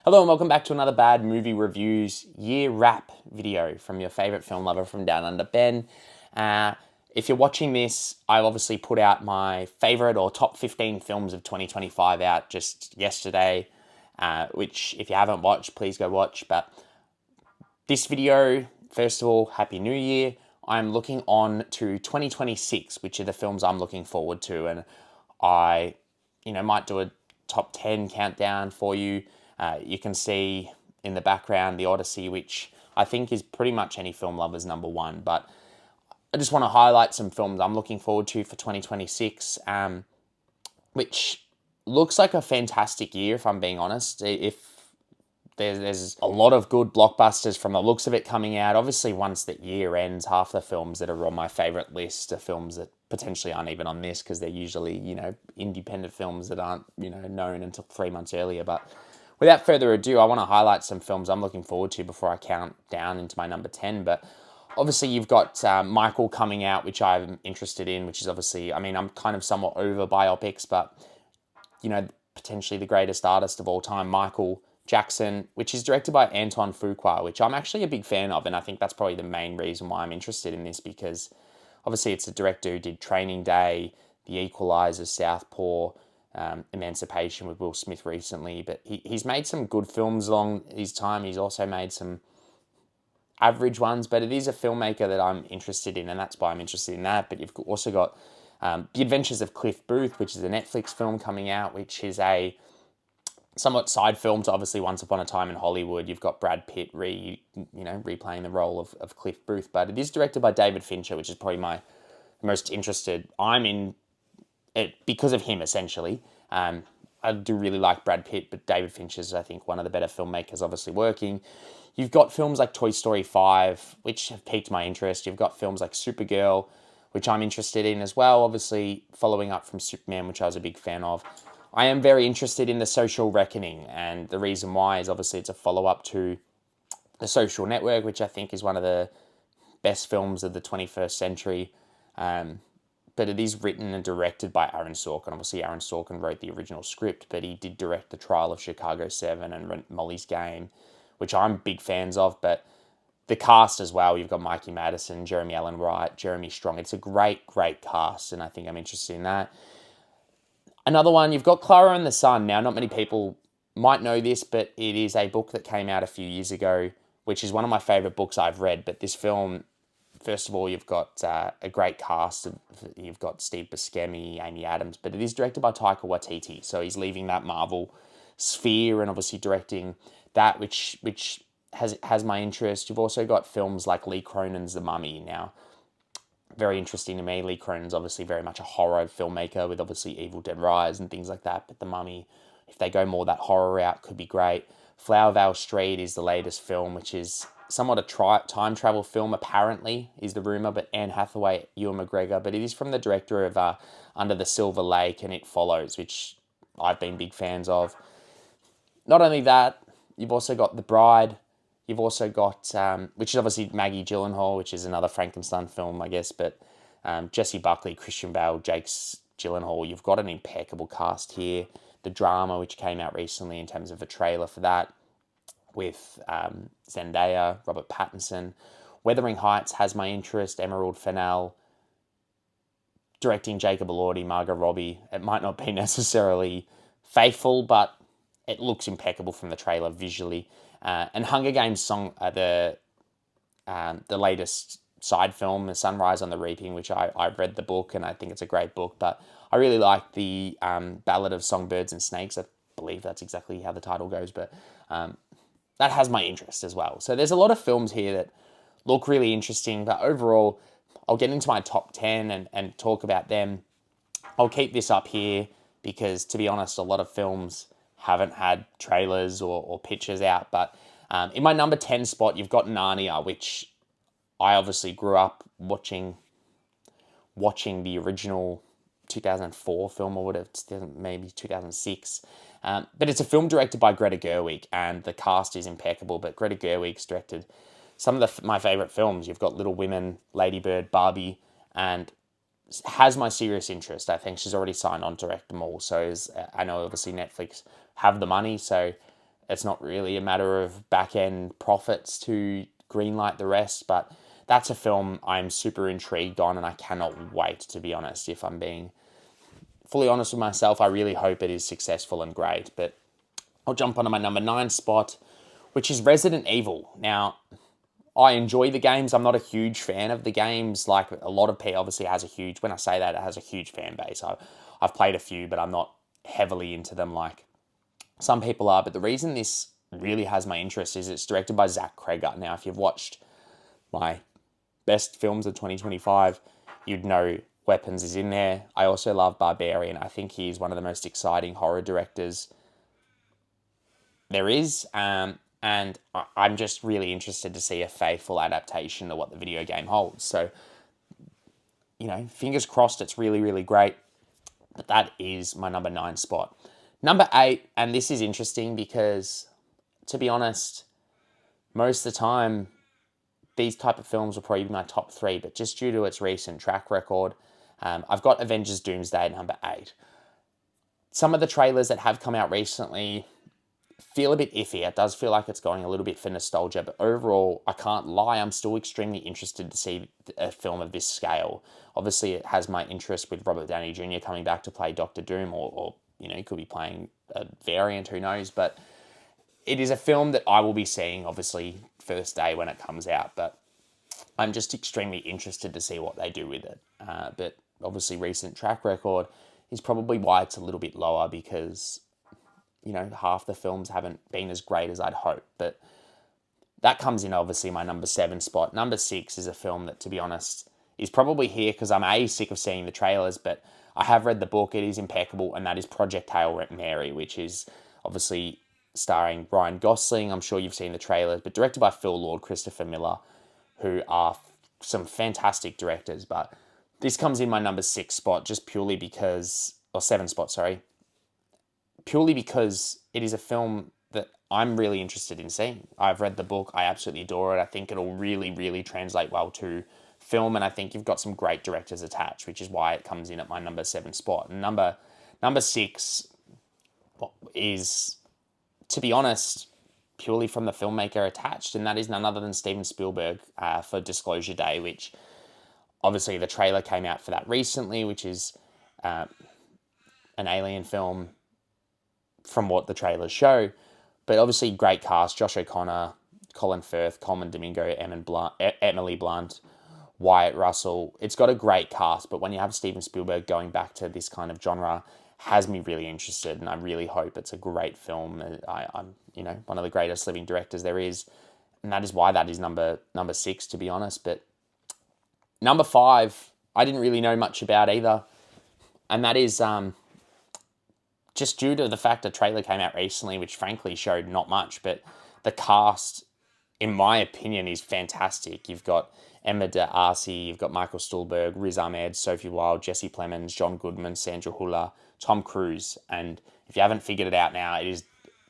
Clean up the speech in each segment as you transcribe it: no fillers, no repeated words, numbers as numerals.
Hello and welcome back to another Bad Movie Reviews year wrap video from your favourite film lover from Down Under, Ben. If you're watching this, I've obviously put out my favourite or top 15 films of 2025 out just yesterday, which if you haven't watched, please go watch. But this video, first of all, Happy New Year. I'm looking on to 2026, which are the films I'm looking forward to, and I, might do a top 10 countdown for you. You can see in the background The Odyssey, which I think is pretty much any film lover's number one. But I just want to highlight some films I'm looking forward to for 2026, which looks like a fantastic year, if I'm being honest. If there's a lot of good blockbusters from the looks of it coming out. Obviously, once the year ends, half the films that are on my favourite list are films that potentially aren't even on this because they're usually, independent films that aren't, known until 3 months earlier. But without further ado, I want to highlight some films I'm looking forward to before I count down into my number 10. But obviously, you've got Michael coming out, which I'm interested in, which is obviously, I'm kind of somewhat over biopics, but, potentially the greatest artist of all time, Michael Jackson, which is directed by Antoine Fuqua, which I'm actually a big fan of, and I think that's probably the main reason why I'm interested in this, because obviously it's a director who did Training Day, The Equalizer, Southpaw, Emancipation with Will Smith recently, but he's made some good films along his time. He's also made some average ones, but it is a filmmaker that I'm interested in, and that's why I'm interested in that. But you've also got The Adventures of Cliff Booth, which is a Netflix film coming out, which is a somewhat side film to obviously Once Upon a Time in Hollywood. You've got Brad Pitt replaying the role of Cliff Booth, but it is directed by David Fincher, which is probably my most interested. I'm in it because of him, essentially. I do really like Brad Pitt, but David Fincher's, I think, one of the better filmmakers obviously working. You've got films like Toy Story 5, which have piqued my interest. You've got films like Supergirl, which I'm interested in as well, obviously following up from Superman, which I was a big fan of. I am very interested in The Social Reckoning, and the reason why is obviously it's a follow-up to The Social Network, which I think is one of the best films of the 21st century. But it is written and directed by Aaron Sorkin. Obviously, Aaron Sorkin wrote the original script, but he did direct The Trial of Chicago 7 and Molly's Game, which I'm big fans of. But the cast as well, you've got Mikey Madison, Jeremy Allen Wright, Jeremy Strong. It's a great, great cast, and I think I'm interested in that. Another one, you've got Clara and the Sun. Now, not many people might know this, but it is a book that came out a few years ago, which is one of my favourite books I've read. But this film, first of all, you've got a great cast. You've got Steve Buscemi, Amy Adams, but it is directed by Taika Waititi. So he's leaving that Marvel sphere and obviously directing that, which has my interest. You've also got films like Lee Cronin's The Mummy. Now, very interesting to me. Lee Cronin's obviously very much a horror filmmaker with obviously Evil Dead Rise and things like that. But The Mummy, if they go more that horror route, could be great. Flower Vale Street is the latest film, which is somewhat a time travel film, apparently, is the rumour. But Anne Hathaway, Ewan McGregor. But it is from the director of Under the Silver Lake and It Follows, which I've been big fans of. Not only that, you've also got The Bride. You've also got, which is obviously Maggie Gyllenhaal, which is another Frankenstein film, I guess. But Jesse Buckley, Christian Bale, Jake Gyllenhaal. You've got an impeccable cast here. The Drama, which came out recently in terms of a trailer for that, with Zendaya, Robert Pattinson. Wuthering Heights has my interest. Emerald Fennell. Directing Jacob Elordi, Margot Robbie. It might not be necessarily faithful, but it looks impeccable from the trailer visually. And Hunger Games song, the latest side film, The Sunrise on the Reaping, which I've read the book and I think it's a great book, but I really like the Ballad of Songbirds and Snakes. I believe that's exactly how the title goes, but that has my interest as well. So there's a lot of films here that look really interesting, but overall, I'll get into my top 10 and talk about them. I'll keep this up here because, to be honest, a lot of films haven't had trailers or pictures out. But in my number 10 spot, you've got Narnia, which I obviously grew up watching the original 2004 film or whatever, maybe 2006. But it's a film directed by Greta Gerwig, and the cast is impeccable. But Greta Gerwig's directed some of my favourite films. You've got Little Women, Lady Bird, Barbie, and has my serious interest. I think she's already signed on to direct them all. So I know obviously Netflix have the money, so it's not really a matter of back-end profits to greenlight the rest, but that's a film I'm super intrigued on, and I cannot wait, to be honest. If I'm being fully honest with myself, I really hope it is successful and great. But I'll jump onto my number 9 spot, which is Resident Evil. Now, I enjoy the games. I'm not a huge fan of the games. Like a lot of people, obviously has a huge, when I say that, it has a huge fan base. I've played a few, but I'm not heavily into them like some people are. But the reason this really has my interest is it's directed by Zach Cregger. Now, if you've watched my best films of 2025, you'd know Weapons is in there. I also love Barbarian. I think he's one of the most exciting horror directors there is. And I'm just really interested to see a faithful adaptation to what the video game holds. So, fingers crossed it's really, really great. But that is my number 9 spot. Number 8, and this is interesting because, to be honest, most of the time, these type of films will probably be my top 3, but just due to its recent track record, I've got Avengers Doomsday at number 8. Some of the trailers that have come out recently feel a bit iffy. It does feel like it's going a little bit for nostalgia, but overall, I can't lie, I'm still extremely interested to see a film of this scale. Obviously, it has my interest with Robert Downey Jr. coming back to play Doctor Doom, or he could be playing a variant, who knows, but it is a film that I will be seeing, obviously, first day when it comes out, but I'm just extremely interested to see what they do with it. But obviously, recent track record is probably why it's a little bit lower, because half the films haven't been as great as I'd hoped. But that comes in, obviously, my number 7 spot. Number 6 is a film that, to be honest, is probably here because I'm sick of seeing the trailers, but I have read the book. It is impeccable, and that is Project Hail Mary, which is obviously starring Ryan Gosling. I'm sure you've seen the trailers, but directed by Phil Lord, Christopher Miller, who are some fantastic directors. But this comes in my number 6 spot just purely because, or 7 spot, sorry, purely because it is a film that I'm really interested in seeing. I've read the book. I absolutely adore it. I think it'll really, really translate well to film, and I think you've got some great directors attached, which is why it comes in at my number 7 spot. And number 6 is, to be honest, purely from the filmmaker attached, and that is none other than Steven Spielberg for Disclosure Day, which obviously the trailer came out for that recently, which is an alien film from what the trailers show. But obviously great cast: Josh O'Connor, Colin Firth, Coleman Domingo, Emily Blunt, Wyatt Russell. It's got a great cast, but when you have Steven Spielberg going back to this kind of genre, has me really interested, and I really hope it's a great film. I'm one of the greatest living directors there is, and that is why that is number 6, to be honest. But number 5, I didn't really know much about either, and that is just due to the fact a trailer came out recently, which frankly showed not much, but the cast, in my opinion, is fantastic. You've got Emma D'Arcy, you've got Michael Stuhlbarg, Riz Ahmed, Sophie Wilde, Jesse Plemons, John Goodman, Sandra Hüller, Tom Cruise, and if you haven't figured it out now, it is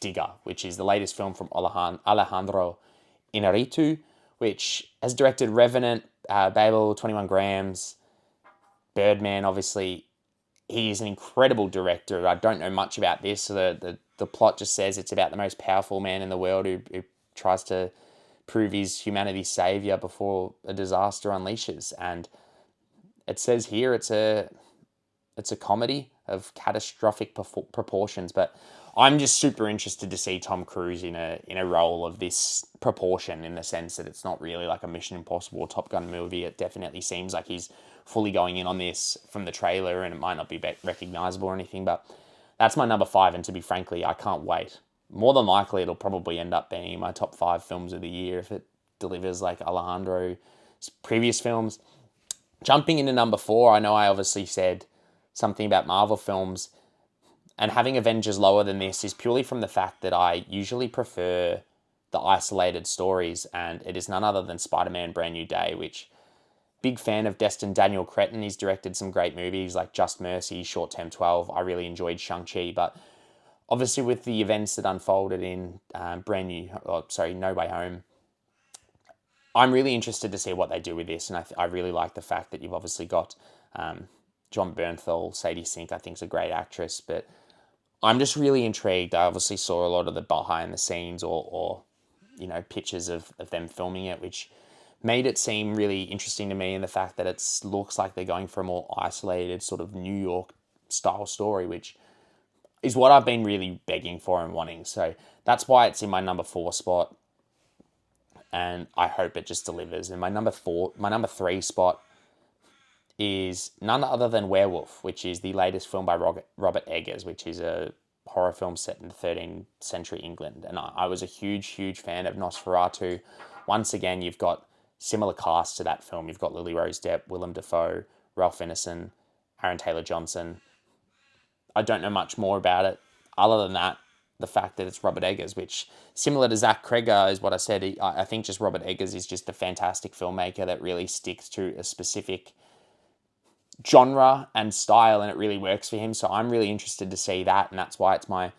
Digger, which is the latest film from Alejandro Inarritu, which has directed Revenant, Babel, 21 Grams, Birdman, obviously. He is an incredible director. I don't know much about this. The plot just says it's about the most powerful man in the world who tries to prove he's humanity's savior before a disaster unleashes. And it says here it's a comedy of catastrophic proportions. But I'm just super interested to see Tom Cruise in a role of this proportion, in the sense that it's not really like a Mission Impossible or Top Gun movie. It definitely seems like he's fully going in on this from the trailer, and it might not be recognizable or anything, but that's my number 5, and to be frankly, I can't wait. More than likely, it'll probably end up being my top 5 films of the year if it delivers like Alejandro's previous films. Jumping into number 4, I know I obviously said something about Marvel films, and having Avengers lower than this is purely from the fact that I usually prefer the isolated stories, and it is none other than Spider-Man Brand New Day, which, big fan of Destin Daniel Cretton. He's directed some great movies like Just Mercy, Short Term 12. I really enjoyed Shang-Chi, but obviously with the events that unfolded in No Way Home, I'm really interested to see what they do with this, and I really like the fact that you've obviously got John Bernthal, Sadie Sink, I think is a great actress, but I'm just really intrigued. I obviously saw a lot of the behind the scenes or pictures of them filming it, which made it seem really interesting to me in the fact that it looks like they're going for a more isolated sort of New York style story, which is what I've been really begging for and wanting. So that's why it's in my number 4 spot, and I hope it just delivers. And my number 3 spot is none other than Werewolf, which is the latest film by Robert Eggers, which is a horror film set in 13th century England. And I was a huge fan of Nosferatu. Once again, you've got similar cast to that film. You've got Lily Rose Depp, Willem Dafoe, Ralph Ineson, Aaron Taylor-Johnson. I don't know much more about it other than that, the fact that it's Robert Eggers, which, similar to Zach Cregger, is what I said. I think just Robert Eggers is just a fantastic filmmaker that really sticks to a specific genre and style, and it really works for him. So I'm really interested to see that, and that's why it's my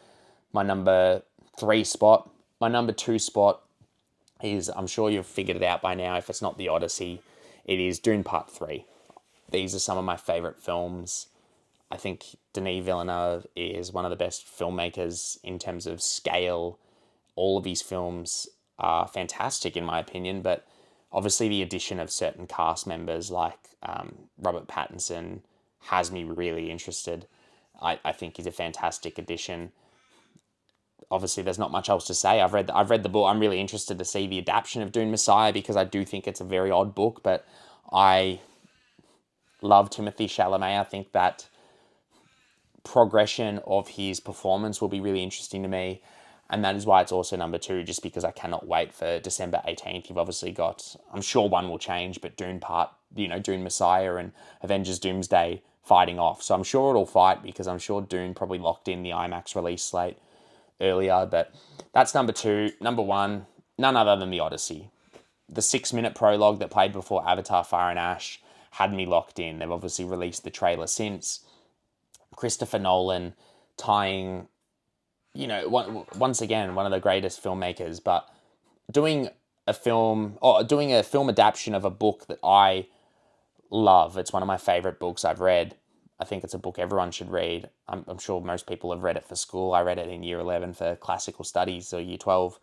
number 3 spot. My number 2 spot is, I'm sure you've figured it out by now, if it's not The Odyssey, it is Dune Part 3. These are some of my favourite films. I think Denis Villeneuve is one of the best filmmakers in terms of scale. All of his films are fantastic in my opinion, but obviously the addition of certain cast members like Robert Pattinson has me really interested. I think he's a fantastic addition. Obviously, there's not much else to say. I've read the book. I'm really interested to see the adaptation of Dune Messiah because I do think it's a very odd book, but I love Timothée Chalamet. I think that progression of his performance will be really interesting to me, and that is why it's also number 2, just because I cannot wait for December 18th. You've obviously got, I'm sure one will change, but Dune Messiah and Avengers Doomsday fighting off. So I'm sure it'll fight because I'm sure Dune probably locked in the IMAX release slate earlier, but that's number 2. Number 1, none other than The Odyssey. The 6-minute prologue that played before Avatar Fire and Ash had me locked in. They've obviously released the trailer since. Christopher Nolan tying, once again, one of the greatest filmmakers, but doing a film adaptation of a book that I love. It's one of my favorite books I've read. I think it's a book everyone should read. I'm sure most people have read it for school. I read it in year 11 for classical studies, or year 12.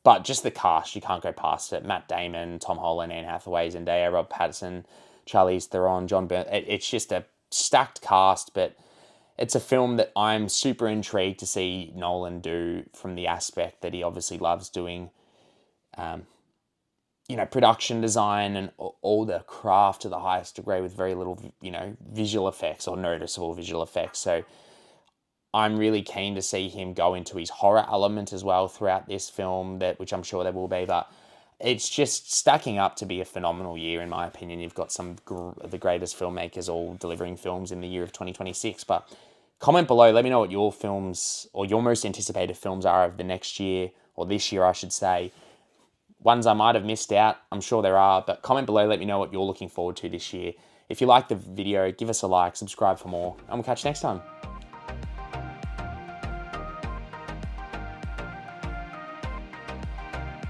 But just the cast, you can't go past it. Matt Damon, Tom Holland, Anne Hathaway, Zendaya, Rob Pattinson, Charlize Theron, John Byrne. It's just a stacked cast, but it's a film that I'm super intrigued to see Nolan do, from the aspect that he obviously loves doing, production design and all the craft to the highest degree with very little, visual effects or noticeable visual effects. So I'm really keen to see him go into his horror element as well throughout this film, which I'm sure there will be, but it's just stacking up to be a phenomenal year, in my opinion. You've got some of the greatest filmmakers all delivering films in the year of 2026. But comment below, let me know what your films or your most anticipated films are of the next year, or this year, I should say. Ones I might have missed out, I'm sure there are, but comment below, let me know what you're looking forward to this year. If you like the video, give us a like, subscribe for more, and we'll catch you next time.